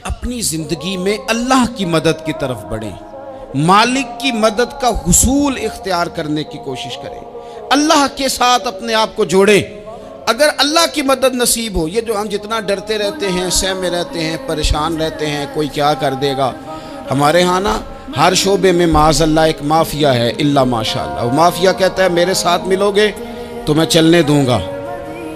اپنی زندگی میں اللہ کی مدد کی طرف بڑھیں، مالک کی مدد کا حصول اختیار کرنے کی کوشش کریں، اللہ کے ساتھ اپنے آپ کو جوڑیں۔ اگر اللہ کی مدد نصیب ہو، یہ جو ہم جتنا ڈرتے رہتے ہیں، سہمے رہتے ہیں، پریشان رہتے ہیں کوئی کیا کر دے گا، ہمارے ہاں نا ہر شعبے میں معاذ اللہ ایک مافیا ہے، الا ماشاءاللہ۔ وہ مافیا کہتا ہے میرے ساتھ ملو گے تو میں چلنے دوں گا،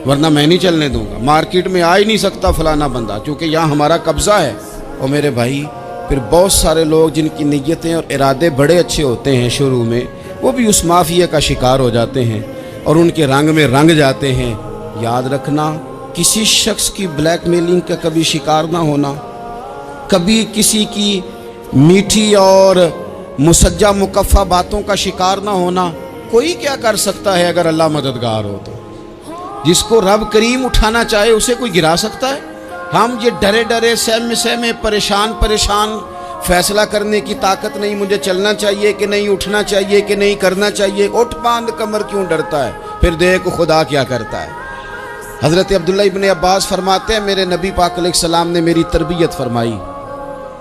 ورنہ میں نہیں چلنے دوں گا، مارکیٹ میں آ ہی نہیں سکتا فلانا بندہ، کیونکہ یہاں ہمارا قبضہ ہے۔ اور میرے بھائی پھر بہت سارے لوگ جن کی نیتیں اور ارادے بڑے اچھے ہوتے ہیں شروع میں، وہ بھی اس مافیا کا شکار ہو جاتے ہیں اور ان کے رنگ میں رنگ جاتے ہیں۔ یاد رکھنا، کسی شخص کی بلیک میلنگ کا کبھی شکار نہ ہونا، کبھی کسی کی میٹھی اور مسجع مکفہ باتوں کا شکار نہ ہونا۔ کوئی کیا کر سکتا ہے اگر اللہ مددگار ہو تو؟ جس کو رب کریم اٹھانا چاہے اسے کوئی گرا سکتا ہے؟ ہم یہ ڈرے ڈرے سہمے پریشان فیصلہ کرنے کی طاقت نہیں، مجھے چلنا چاہیے کہ نہیں، اٹھنا چاہیے کہ نہیں، کرنا چاہیے، اٹھ باندھ کمر کیوں ڈرتا ہے؟ پھر دیکھ خدا کیا کرتا ہے۔ حضرت عبداللہ ابن عباس فرماتے ہیں میرے نبی پاک علیہ السلام نے میری تربیت فرمائی،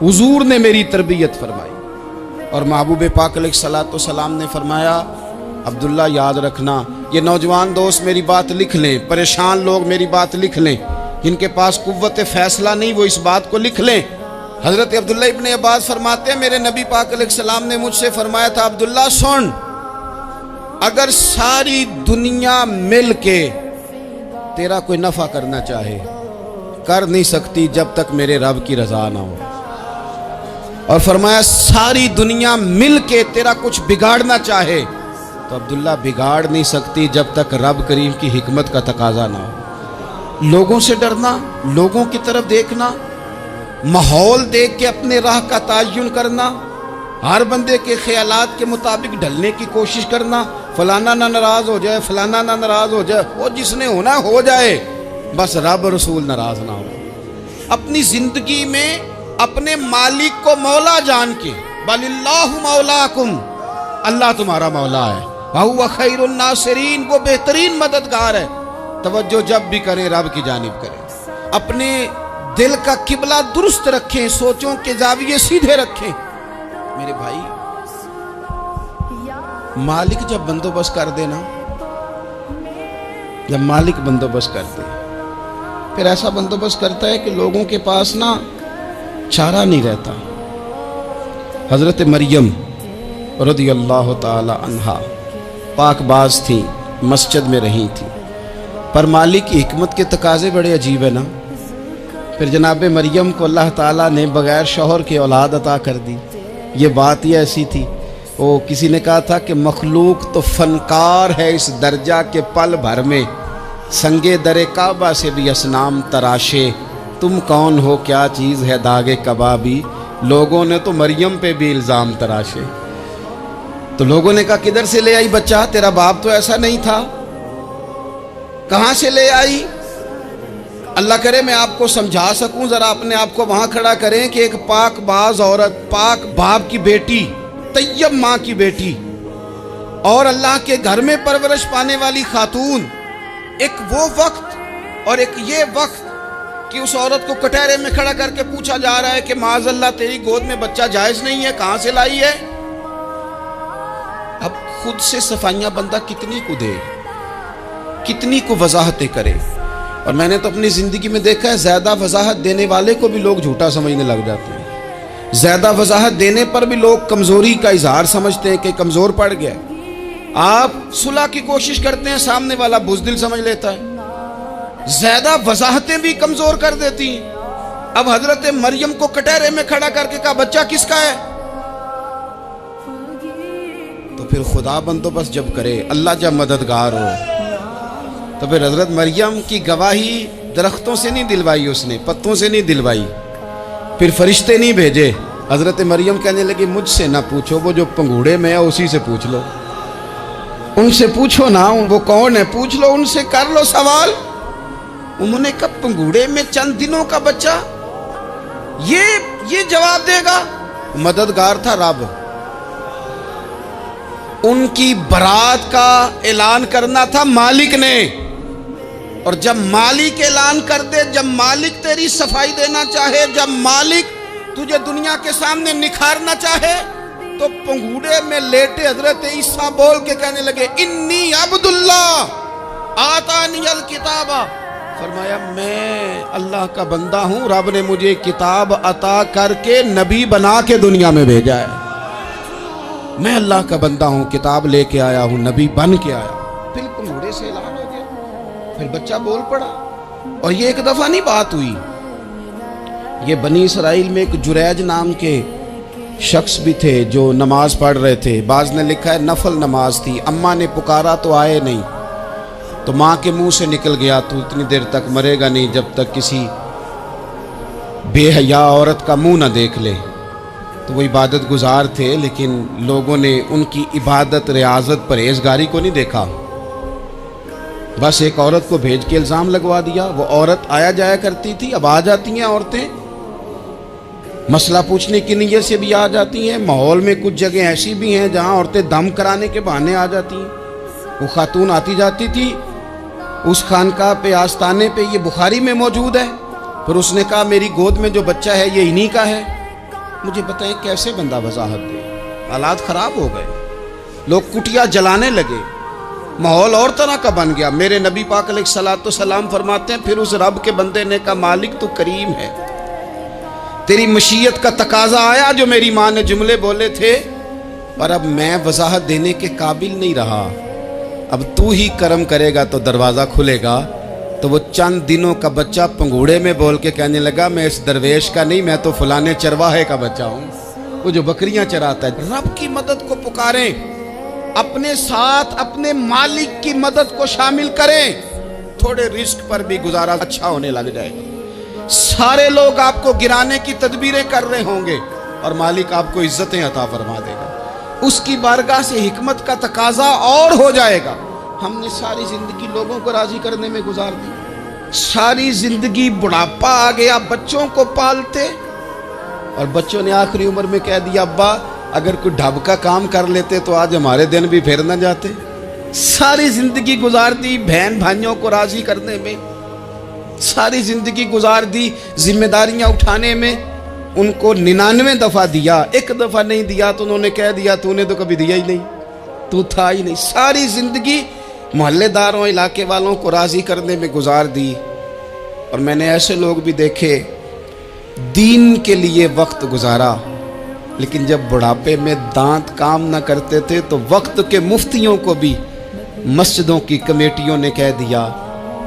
حضور نے میری تربیت فرمائی، اور محبوب پاک علیہ السلام نے فرمایا عبداللہ یاد رکھنا، یہ نوجوان دوست میری بات لکھ لیں، پریشان لوگ میری بات لکھ لیں، جن کے پاس قوت فیصلہ نہیں وہ اس بات کو لکھ لیں۔ حضرت عبداللہ ابن عباس فرماتے ہیں میرے نبی پاک علیہ السلام نے مجھ سے فرمایا تھا عبداللہ سن، اگر ساری دنیا مل کے تیرا کوئی نفع کرنا چاہے، کر نہیں سکتی جب تک میرے رب کی رضا نہ ہو، اور فرمایا ساری دنیا مل کے تیرا کچھ بگاڑنا چاہے تو عبداللہ بگاڑ نہیں سکتی جب تک رب کریم کی حکمت کا تقاضا نہ ہو۔ لوگوں سے ڈرنا، لوگوں کی طرف دیکھنا، ماحول دیکھ کے اپنے راہ کا تعین کرنا، ہر بندے کے خیالات کے مطابق ڈھلنے کی کوشش کرنا، فلانا نہ ناراض ہو جائے، فلانا نہ ناراض ہو جائے، وہ جس نے ہونا ہو جائے، بس رب رسول ناراض نہ ہو۔ اپنی زندگی میں اپنے مالک کو مولا جان کے، بل اللہ مولاکم، اللہ تمہارا مولا ہے، وَهُوَ خَيْرُ النَّاصِرِينَ، وہ بہترین مددگار ہے۔ توجہ جب بھی کریں رب کی جانب کریں، اپنے دل کا قبلہ درست رکھیں، سوچوں کے زاویے سیدھے رکھیں۔ میرے بھائی مالک جب بندوبست کر دے نا، جب مالک بندوبست کر دے پھر ایسا بندوبست کرتا ہے کہ لوگوں کے پاس نا چارہ نہیں رہتا۔ حضرت مریم رضی اللہ تعالی عنہا پاک باز تھیں، مسجد میں رہی تھیں، پر مالک کی حکمت کے تقاضے بڑے عجیب ہیں نا۔ پھر جناب مریم کو اللہ تعالیٰ نے بغیر شوہر کے اولاد عطا کر دی۔ یہ بات ہی ایسی تھی، وہ کسی نے کہا تھا کہ مخلوق تو فنکار ہے اس درجہ کے پل بھر میں سنگے در کعبہ سے بھی اصنام تراشے، تم کون ہو کیا چیز ہے داغ کبابی، لوگوں نے تو مریم پہ بھی الزام تراشے۔ تو لوگوں نے کہا کدھر سے لے آئی بچہ، تیرا باپ تو ایسا نہیں تھا، کہاں سے لے آئی؟ اللہ کرے میں آپ کو سمجھا سکوں، ذرا اپنے آپ کو وہاں کھڑا کریں کہ ایک پاک باز عورت، پاک باپ کی بیٹی، طیب ماں کی بیٹی، اور اللہ کے گھر میں پرورش پانے والی خاتون، ایک وہ وقت اور ایک یہ وقت کہ اس عورت کو کٹہرے میں کھڑا کر کے پوچھا جا رہا ہے کہ معاذ اللہ تیری گود میں بچہ جائز نہیں ہے، کہاں سے لائی ہے؟ اب خود سے صفائیاں بندہ کتنی کو دے، کتنی کو وضاحتیں کرے۔ اور میں نے تو اپنی زندگی میں دیکھا ہے زیادہ وضاحت دینے والے کو بھی لوگ جھوٹا سمجھنے لگ جاتے ہیں، زیادہ وضاحت دینے پر بھی لوگ کمزوری کا اظہار سمجھتے ہیں کہ کمزور پڑ گیا۔ آپ صلح کی کوشش کرتے ہیں، سامنے والا بزدل سمجھ لیتا ہے، زیادہ وضاحتیں بھی کمزور کر دیتی ہیں۔ اب حضرت مریم کو کٹہرے میں کھڑا کر کے کہا بچہ کس کا ہے؟ تو پھر خدا بندوبست جب کرے، اللہ جب مددگار ہو، تو پھر حضرت مریم کی گواہی درختوں سے نہیں دلوائی، اس نے پتوں سے نہیں دلوائی، پھر فرشتے نہیں بھیجے۔ حضرت مریم کہنے لگی مجھ سے نہ پوچھو، وہ جو پنگوڑے میں ہے اسی سے پوچھ لو، ان سے پوچھو نا، وہ کون ہے پوچھ لو، ان سے کر لو سوال۔ انہوں نے کہا پنگوڑے میں چند دنوں کا بچہ، یہ جواب دے گا؟ مددگار تھا رب، ان کی برات کا اعلان کرنا تھا مالک نے، اور جب مالک اعلان کر دے، جب مالک تیری صفائی دینا چاہے، جب مالک تجھے دنیا کے سامنے نکھارنا چاہے، تو پنگوڑے میں لیٹے حضرت عیسیٰ بول کے کہنے لگے انی عبداللہ آتانی الکتاب، فرمایا میں اللہ کا بندہ ہوں، رب نے مجھے کتاب عطا کر کے نبی بنا کے دنیا میں بھیجا ہے، میں اللہ کا بندہ ہوں، کتاب لے کے آیا ہوں، نبی بن کے آیا ہوں۔ پھر پنگوڑے سے اعلان ہو گیا، پھر بچہ بول پڑا۔ اور یہ ایک دفعہ نہیں بات ہوئی، یہ بنی اسرائیل میں ایک جریج نام کے شخص بھی تھے جو نماز پڑھ رہے تھے، بعض نے لکھا ہے نفل نماز تھی، اماں نے پکارا تو آئے نہیں، تو ماں کے منہ سے نکل گیا تو اتنی دیر تک مرے گا نہیں جب تک کسی بے حیا عورت کا منہ نہ دیکھ لے۔ تو وہ عبادت گزار تھے، لیکن لوگوں نے ان کی عبادت، ریاضت، پرہیزگاری کو نہیں دیکھا، بس ایک عورت کو بھیج کے الزام لگوا دیا۔ وہ عورت آیا جایا کرتی تھی، اب آ جاتی ہیں عورتیں، مسئلہ پوچھنے کی نیت سے بھی آ جاتی ہیں۔ ماحول میں کچھ جگہ ایسی بھی ہیں جہاں عورتیں دم کرانے کے بہانے آ جاتی ہیں۔ وہ خاتون آتی جاتی تھی اس خانقاہ پہ، آستانے پہ، یہ بخاری میں موجود ہے، پھر اس نے کہا میری گود میں جو بچہ ہے یہ انہی کا ہے۔ مجھے بتائیں کیسے بندہ وضاحت دے؟ حالات خراب ہو گئے، لوگ کٹیا جلانے لگے، ماحول اور طرح کا بن گیا۔ میرے نبی پاک علیہ الصلوۃ والسلام فرماتے ہیں پھر اس رب کے بندے نے کہا مالک تو کریم ہے، تیری مشیت کا تقاضا آیا جو میری ماں نے جملے بولے تھے، پر اب میں وضاحت دینے کے قابل نہیں رہا، اب تو ہی کرم کرے گا تو دروازہ کھلے گا۔ تو وہ چند دنوں کا بچہ پنگوڑے میں بول کے کہنے لگا میں اس درویش کا نہیں، میں تو فلانے چرواہے کا بچہ ہوں، وہ جو بکریاں چراتا ہے۔ رب کی مدد کو پکاریں، اپنے ساتھ اپنے مالک کی مدد کو شامل کریں، تھوڑے رزق پر بھی گزارا اچھا ہونے لگ جائے گا۔ سارے لوگ آپ کو گرانے کی تدبیریں کر رہے ہوں گے اور مالک آپ کو عزتیں عطا فرما دے گا، اس کی بارگاہ سے حکمت کا تقاضا اور ہو جائے گا۔ ہم نے ساری زندگی لوگوں کو راضی کرنے میں گزار دی، ساری زندگی بڑھاپا آ گیا بچوں کو پالتے، اور بچوں نے آخری عمر میں کہہ دیا ابا اگر کوئی ڈھب کا کام کر لیتے تو آج ہمارے دن بھی پھر نہ جاتے۔ ساری زندگی گزار دی بہن بھائیوں کو راضی کرنے میں، ساری زندگی گزار دی ذمہ داریاں اٹھانے میں، ان کو 99 دفعہ دیا، ایک دفعہ نہیں دیا تو انہوں نے کہہ دیا تو نے تو کبھی دیا ہی نہیں، تو تھا ہی نہیں۔ ساری زندگی محلے داروں، علاقے والوں کو راضی کرنے میں گزار دی۔ اور میں نے ایسے لوگ بھی دیکھے دین کے لیے وقت گزارا، لیکن جب بڑھاپے میں دانت کام نہ کرتے تھے تو وقت کے مفتیوں کو بھی مسجدوں کی کمیٹیوں نے کہہ دیا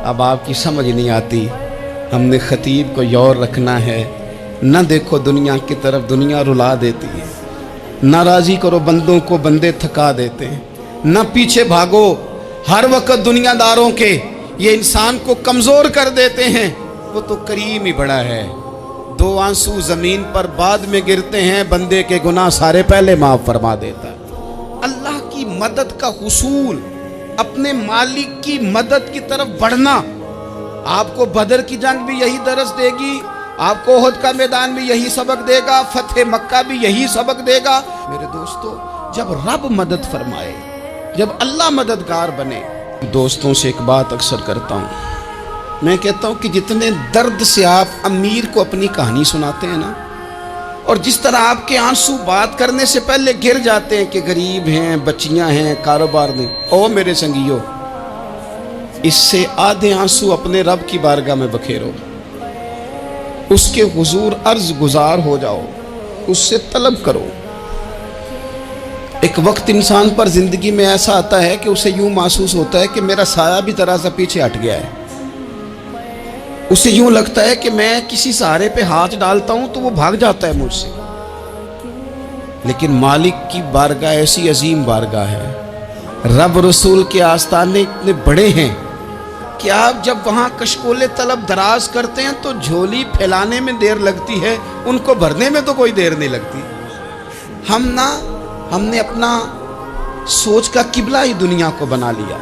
اب آپ کی سمجھ نہیں آتی، ہم نے خطیب کو یور رکھنا ہے، نہ دیکھو دنیا کی طرف، دنیا رلا دیتی ہے، نہ راضی کرو بندوں کو، بندے تھکا دیتے ہیں، نہ پیچھے بھاگو ہر وقت دنیا داروں کے، یہ انسان کو کمزور کر دیتے ہیں۔ وہ تو کریم ہی بڑا ہے، 2 آنسو زمین پر بعد میں گرتے ہیں، بندے کے گناہ سارے پہلے معاف فرما دیتا ہے۔ اللہ کی مدد کا حصول، اپنے مالک کی مدد کی طرف بڑھنا، آپ کو بدر کی جنگ بھی یہی درس دے گی، آپ کو احد کا میدان بھی یہی سبق دے گا، فتح مکہ بھی یہی سبق دے گا۔ میرے دوستو جب رب مدد فرمائے، جب اللہ مددگار بنے، دوستوں سے ایک بات اکثر کرتا ہوں، میں کہتا ہوں کہ جتنے درد سے آپ امیر کو اپنی کہانی سناتے ہیں نا، اور جس طرح آپ کے آنسو بات کرنے سے پہلے گر جاتے ہیں کہ غریب ہیں، بچیاں ہیں، کاروبار نہیں، او میرے سنگیو، اس سے آدھے آنسو اپنے رب کی بارگاہ میں بکھیرو، اس کے حضور عرض گزار ہو جاؤ، اس سے طلب کرو۔ ایک وقت انسان پر زندگی میں ایسا آتا ہے کہ اسے یوں محسوس ہوتا ہے کہ میرا سایہ بھی ذرا سا پیچھے ہٹ گیا ہے، اسے یوں لگتا ہے کہ میں کسی سہارے پہ ہاتھ ڈالتا ہوں تو وہ بھاگ جاتا ہے مجھ سے، لیکن مالک کی بارگاہ ایسی عظیم بارگاہ ہے، رب رسول کے آستانے اتنے بڑے ہیں کہ آپ جب وہاں کشکول طلب دراز کرتے ہیں تو جھولی پھیلانے میں دیر لگتی ہے، ان کو بھرنے میں تو کوئی دیر نہیں لگتی۔ ہم نے اپنا سوچ کا قبلہ ہی دنیا کو بنا لیا۔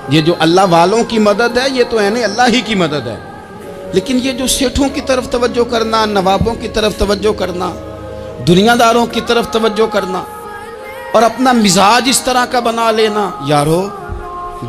یہ جو اللہ والوں کی مدد ہے یہ تو ہے اللہ ہی کی مدد ہے، لیکن یہ جو سیٹھوں کی طرف توجہ کرنا، نوابوں کی طرف توجہ کرنا، دنیا داروں کی طرف توجہ کرنا، اور اپنا مزاج اس طرح کا بنا لینا، یارو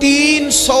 300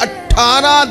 18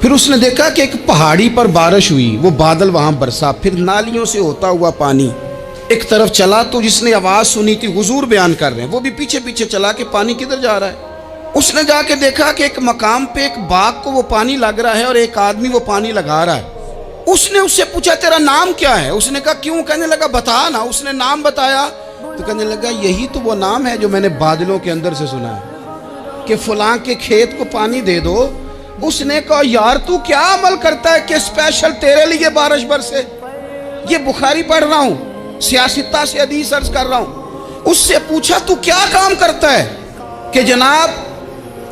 پھر اس نے دیکھا کہ ایک پہاڑی پر بارش ہوئی، وہ بادل وہاں برسا، پھر نالیوں سے ہوتا ہوا پانی ایک طرف چلا۔ تو جس نے آواز سنی تھی، حضور بیان کر رہے ہیں، وہ بھی پیچھے پیچھے چلا کہ پانی کدھر جا رہا ہے۔ اس نے جا کے دیکھا کہ ایک مقام پہ ایک باغ کو وہ پانی لگ رہا ہے اور ایک آدمی وہ پانی لگا رہا ہے۔ اس نے اس سے پوچھا تیرا نام کیا ہے؟ اس نے کہا کیوں؟ کہنے لگا بتا نا۔ اس نے نام بتایا تو کہنے لگا یہی تو وہ نام ہے جو میں نے بادلوں کے اندر سے سنا ہے کہ فلاں کے کھیت کو پانی دے دو۔ اس نے کہا یار تو کیا عمل کرتا ہے کہ اسپیشل تیرے لیے بارش برسے؟ یہ بخاری پڑھ رہا ہوں، سیاستہ سے حدیث عرض کر رہا ہوں۔ اس سے پوچھا تو کیا کام کرتا ہے کہ جناب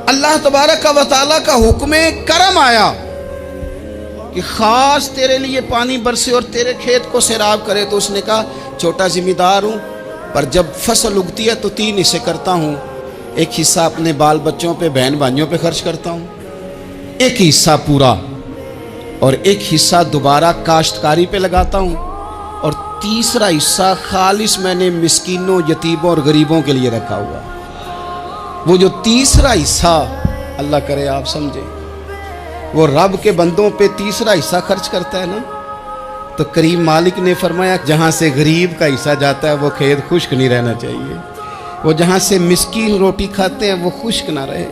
اللہ تبارک و تعالیٰ کا حکم کرم آیا کہ خاص تیرے لیے پانی برسے اور تیرے کھیت کو سیراب کرے؟ تو اس نے کہا چھوٹا ذمہ دار ہوں، پر جب فصل اگتی ہے تو 3 حصے کرتا ہوں۔ ایک حصہ اپنے بال بچوں پہ، بہن بھائیوں پہ خرچ کرتا ہوں، ایک حصہ پورا، اور ایک حصہ دوبارہ کاشتکاری پہ لگاتا ہوں، اور تیسرا حصہ خالص میں نے مسکینوں، یتیموں اور غریبوں کے لیے رکھا ہوا۔ وہ جو تیسرا حصہ، اللہ کرے آپ سمجھیں، وہ رب کے بندوں پہ تیسرا حصہ خرچ کرتا ہے نا، تو کریم مالک نے فرمایا جہاں سے غریب کا حصہ جاتا ہے وہ کھیت خشک نہیں رہنا چاہیے، وہ جہاں سے مسکین روٹی کھاتے ہیں وہ خشک نہ رہے،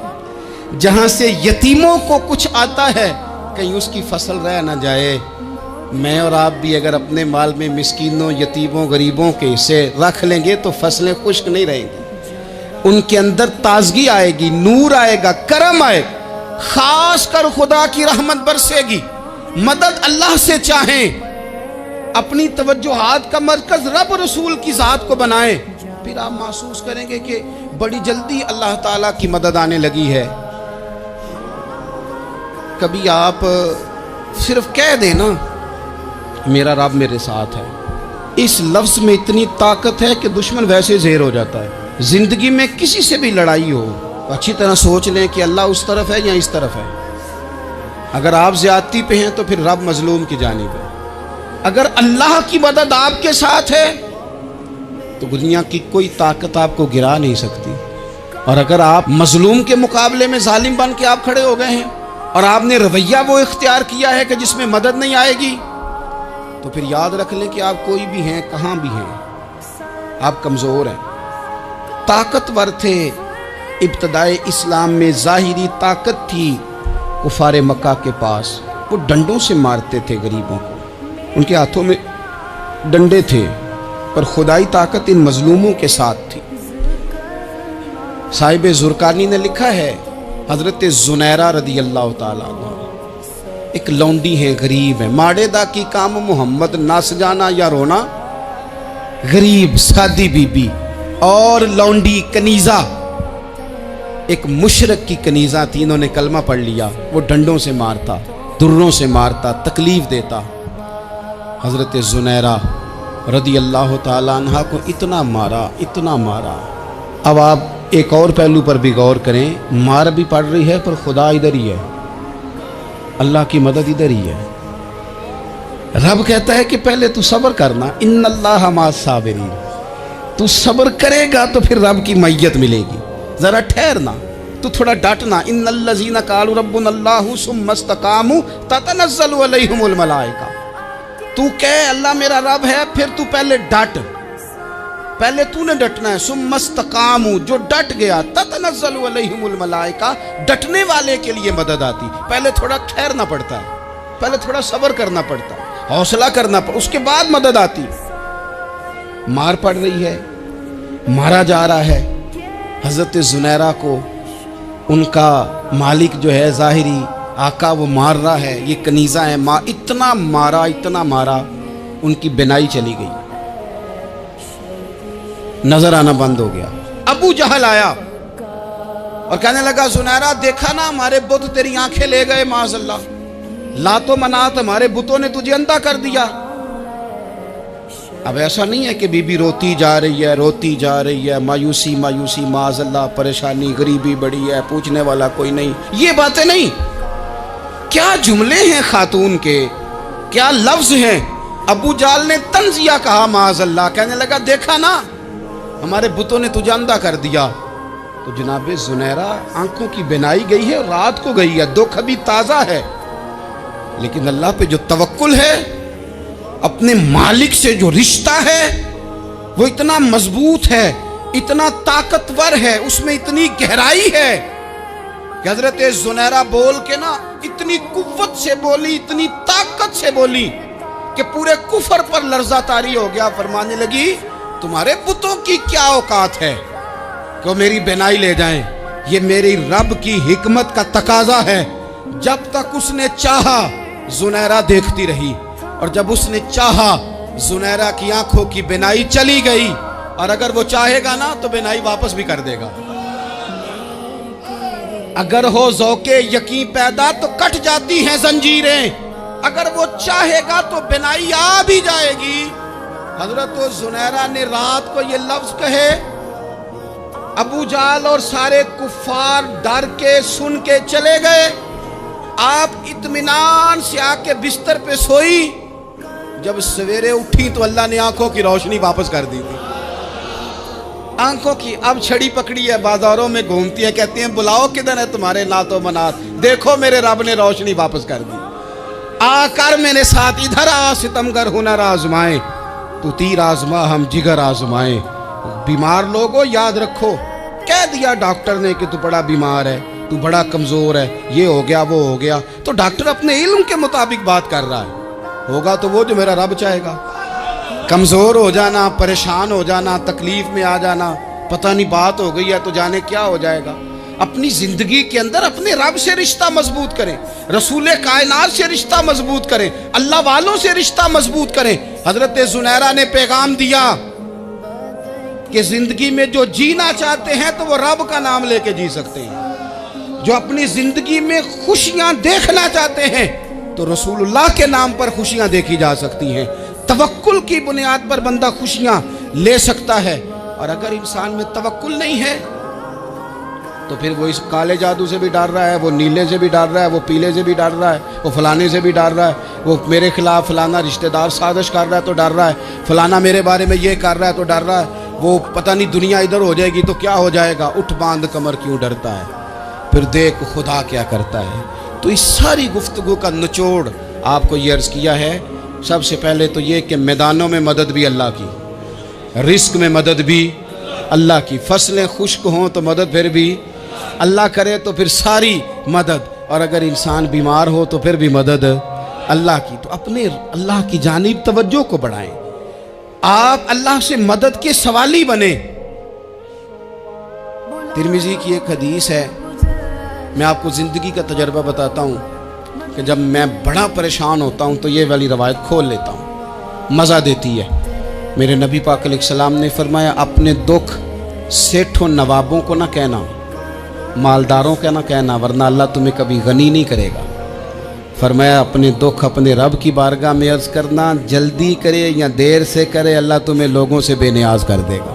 جہاں سے یتیموں کو کچھ آتا ہے کہیں اس کی فصل رہ نہ جائے۔ میں اور آپ بھی اگر اپنے مال میں مسکینوں، یتیموں، غریبوں کے حصے رکھ لیں گے تو فصلیں خشک نہیں رہیں گی، ان کے اندر تازگی آئے گی، نور آئے گا، کرم آئے گا، خاص کر خدا کی رحمت برسے گی۔ مدد اللہ سے چاہیں، اپنی توجہات کا مرکز رب رسول کی ذات کو بنائیں، پھر آپ محسوس کریں گے کہ بڑی جلدی اللہ تعالیٰ کی مدد آنے لگی ہے۔ کبھی آپ صرف کہہ دیں نا میرا رب میرے ساتھ ہے، اس لفظ میں اتنی طاقت ہے کہ دشمن ویسے زہر ہو جاتا ہے۔ زندگی میں کسی سے بھی لڑائی ہو، اچھی طرح سوچ لیں کہ اللہ اس طرف ہے یا اس طرف ہے۔ اگر آپ زیادتی پہ ہیں تو پھر رب مظلوم کی جانب ہے۔ اگر اللہ کی مدد آپ کے ساتھ ہے تو دنیا کی کوئی طاقت آپ کو گرا نہیں سکتی، اور اگر آپ مظلوم کے مقابلے میں ظالم بن کے آپ کھڑے ہو گئے ہیں اور آپ نے رویہ وہ اختیار کیا ہے کہ جس میں مدد نہیں آئے گی، تو پھر یاد رکھ لیں کہ آپ کوئی بھی ہیں، کہاں بھی ہیں، آپ کمزور ہیں۔ طاقتور تھے ابتدائے اسلام میں، ظاہری طاقت تھی کفار مکہ کے پاس، وہ ڈنڈوں سے مارتے تھے غریبوں کو، ان کے ہاتھوں میں ڈنڈے تھے، پر خدائی طاقت ان مظلوموں کے ساتھ تھی۔ صاحب زرقانی نے لکھا ہے، حضرت زنیرہ رضی اللہ تعالیٰ عنہ ایک لونڈی ہے، غریب ہے، ماڑے دا کی کام محمد نس جانا یا رونا، غریب سادی بی بی اور لونڈی کنیزہ، ایک مشرک کی کنیزہ تھی، انہوں نے کلمہ پڑھ لیا، وہ ڈنڈوں سے مارتا، دروں سے مارتا، تکلیف دیتا۔ حضرت زنیرہ رضی اللہ تعالیٰ عنہ کو اتنا مارا، اتنا مارا۔ اب آپ ایک اور پہلو پر بھی غور کریں، مار بھی پڑ رہی ہے پر خدا ادھر ہی ہے، اللہ کی مدد ادھر ہی ہے۔ رب کہتا ہے کہ پہلے تو صبر کرنا، ان اللہ مع الصابرین، تو صبر کرے گا تو پھر رب کی معیت ملے گی، ذرا ٹھہرنا، تو تھوڑا ڈٹنا۔ ان الذین قالوا ربنا اللہ ثم استقاموا تتنزل علیہم الملائکہ، تو کہے اللہ میرا رب ہے، پھر تو پہلے ڈٹ، پہلے تو نے ڈٹنا ہے۔ ثم استقاموا، جو ڈٹ گیا، تتنزل علیہم الملائکہ، ڈٹنے والے کے لیے مدد آتی، پہلے تھوڑا ٹھہرنا پڑتا ہے، پہلے تھوڑا صبر کرنا پڑتا ہے، حوصلہ کرنا پڑتا، اس کے بعد مدد آتی۔ مار پڑ رہی ہے، مارا جا رہا ہے حضرت زنیرہ کو، ان کا مالک جو ہے ظاہری آقا وہ مار رہا ہے، یہ کنیزہ ہے، اتنا مارا اتنا مارا، ان کی بینائی چلی گئی، نظر آنا بند ہو گیا۔ ابو جہل آیا اور کہنے لگا زنیرہ دیکھا نا ہمارے بت تیری آنکھیں لے گئے، معاذ اللہ، لات و منات ہمارے بتوں نے تجھے اندھا کر دیا۔ اب ایسا نہیں ہے کہ بی بی روتی جا رہی ہے، روتی جا رہی ہے، مایوسی مایوسی، معاذ اللہ، پریشانی، غریبی بڑی ہے، پوچھنے والا کوئی نہیں، یہ باتیں نہیں۔ کیا جملے ہیں خاتون کے، کیا لفظ ہیں۔ ابو جال نے تنزیہ کہا، معاذ اللہ، کہنے لگا دیکھا نا ہمارے بتوں نے تجھے اندھا کر دیا۔ تو تو جناب زنیرہ آنکھوں کی بینائی گئی ہے، رات کو گئی ہے، دکھ ابھی تازہ ہے، لیکن اللہ پہ جو توکل ہے، اپنے مالک سے جو رشتہ ہے وہ اتنا مضبوط ہے، اتنا طاقتور ہے، اس میں اتنی گہرائی ہے کہ حضرت زنیرہ بول کے نا اتنی قوت سے بولی، اتنی طاقت سے بولی کہ پورے کفر پر لرزہ طاری ہو گیا۔ فرمانے لگی تمہارے بتوں کی کیا اوقات ہے کہ وہ میری بینائی لے جائیں، یہ میری رب کی حکمت کا تقاضا ہے۔ جب تک اس نے چاہا زنیرہ دیکھتی رہی، اور جب اس نے چاہا زنیرہ کی آنکھوں کی بینائی چلی گئی، اور اگر وہ چاہے گا نا تو بینائی واپس بھی کر دے گا۔ اگر ہو ذوق یقین پیدا تو کٹ جاتی ہیں زنجیریں، اگر وہ چاہے گا تو بینائی آ بھی جائے گی۔ حضرت زنیرہ نے رات کو یہ لفظ کہے، ابو جہل اور سارے کفار ڈر کے سن کے چلے گئے، آپ اطمینان سے آ کے بستر پہ سوئی۔ جب سویرے اٹھی تو اللہ نے آنکھوں کی روشنی واپس کر دی تھی۔ آنکھوں کی اب چھڑی پکڑی ہے، بازاروں میں گھومتی ہے، کہتی ہیں بلاؤ کدھر ہے تمہارے نعت و منات، دیکھو میرے رب نے روشنی واپس کر دی۔ آ کر میرے ساتھ ادھر آ، ستمگر ہنر آزمائے، تو تیر آزما ہم جگر آزمائے۔ بیمار لوگوں یاد رکھو، کہہ دیا ڈاکٹر نے کہ تو بڑا بیمار ہے، تو بڑا کمزور ہے، یہ ہو گیا وہ ہو گیا، تو ڈاکٹر اپنے علم کے مطابق بات کر رہا ہے، ہوگا تو وہ جو میرا رب چاہے گا۔ کمزور ہو جانا، پریشان ہو جانا، تکلیف میں آ جانا، پتہ نہیں بات ہو گئی ہے تو جانے کیا ہو جائے گا۔ اپنی زندگی کے اندر اپنے رب سے رشتہ مضبوط کریں، رسول کائنات سے رشتہ مضبوط کریں، اللہ والوں سے رشتہ مضبوط کریں۔ حضرت زنیرہ نے پیغام دیا کہ زندگی میں جو جینا چاہتے ہیں تو وہ رب کا نام لے کے جی سکتے ہیں، جو اپنی زندگی میں خوشیاں دیکھنا چاہتے ہیں تو رسول اللہ کے نام پر خوشیاں دیکھی جا سکتی ہیں۔ توکل کی بنیاد پر بندہ خوشیاں لے سکتا ہے، اور اگر انسان میں توکل نہیں ہے تو پھر وہ اس کالے جادو سے بھی ڈر رہا ہے، وہ نیلے سے بھی ڈر رہا ہے، وہ پیلے سے بھی ڈر رہا ہے، وہ فلانے سے بھی ڈر رہا ہے، وہ میرے خلاف فلانا رشتہ دار سازش کر رہا ہے تو ڈر رہا ہے، فلانا میرے بارے میں یہ کر رہا ہے تو ڈر رہا ہے، وہ پتہ نہیں دنیا ادھر ہو جائے گی تو کیا ہو جائے گا، اٹھ باندھ کمر کیوں ڈرتا ہے، پھر دیکھ خدا کیا کرتا ہے۔ تو اس ساری گفتگو کا نچوڑ آپ کو یہ عرض کیا ہے، سب سے پہلے تو یہ کہ میدانوں میں مدد بھی اللہ کی، رزق میں مدد بھی اللہ کی، فصلیں خشک ہوں تو مدد پھر بھی اللہ کرے، تو پھر ساری مدد، اور اگر انسان بیمار ہو تو پھر بھی مدد اللہ کی۔ تو اپنے اللہ کی جانب توجہ کو بڑھائیں، آپ اللہ سے مدد کے سوالی بنیں۔ ترمذی کی ایک حدیث ہے، میں آپ کو زندگی کا تجربہ بتاتا ہوں کہ جب میں بڑا پریشان ہوتا ہوں تو یہ والی روایت کھول لیتا ہوں، مزہ دیتی ہے۔ میرے نبی پاک علیہ السلام نے فرمایا اپنے دکھ سیٹھوں نوابوں کو نہ کہنا، مالداروں کا نہ کہنا، ورنہ اللہ تمہیں کبھی غنی نہیں کرے گا۔ فرمایا اپنے دکھ اپنے رب کی بارگاہ میں عرض کرنا، جلدی کرے یا دیر سے کرے اللہ تمہیں لوگوں سے بے نیاز کر دے گا۔